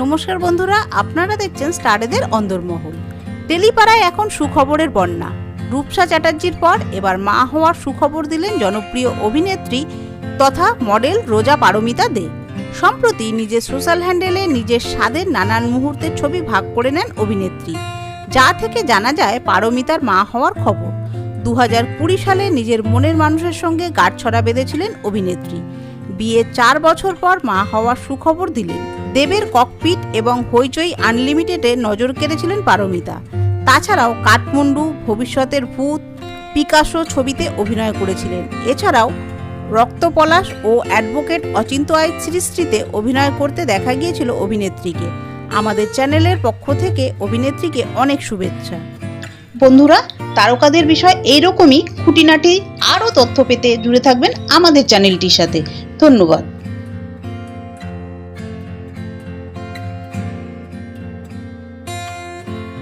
নমস্কার বন্ধুরা, আপনারা দেখছেন স্টারেদের অন্দরমহল। টেলিপাড়ায় এখন সুখবরের বন্যা। রূপসা চ্যাটার্জির পর এবার মা হওয়ার সুখবর দিলেন জনপ্রিয় অভিনেত্রী তথা মডেল রোজা পারমিতা দে। সম্প্রতি নিজের সোশ্যাল হ্যান্ডেলে নিজের স্বাদের নানান মুহূর্তের ছবি ভাগ করে নেন অভিনেত্রী, যা থেকে জানা যায় পারমিতার মা হওয়ার খবর। 2020 সালে নিজের মনের মানুষের সঙ্গে গাঁটছড়া বেঁধেছিলেন অভিনেত্রী। বিয়ের 4 বছর পর মা হওয়ার সুখবর দিলেন। দেবের ককপিট এবং হইচই আনলিমিটেডে নজর কেড়েছিলেন পারমিতা। তাছাড়াও কাঠমান্ডু, ভবিষ্যতের ভূত, পিকাসো ছবিতে অভিনয় করেছিলেন। এছাড়াও রক্তপলাশ ও অ্যাডভোকেট অচিন্ত আইচ সিরিজটিতে অভিনয় করতে দেখা গিয়েছিল অভিনেত্রীকে। আমাদের চ্যানেলের পক্ষ থেকে অভিনেত্রীকে অনেক শুভেচ্ছা। বন্ধুরা, তারকাদের বিষয় এইরকমই খুঁটিনাটি আরও তথ্য পেতে জুড়ে থাকবেন আমাদের চ্যানেলটির সাথে। ধন্যবাদ।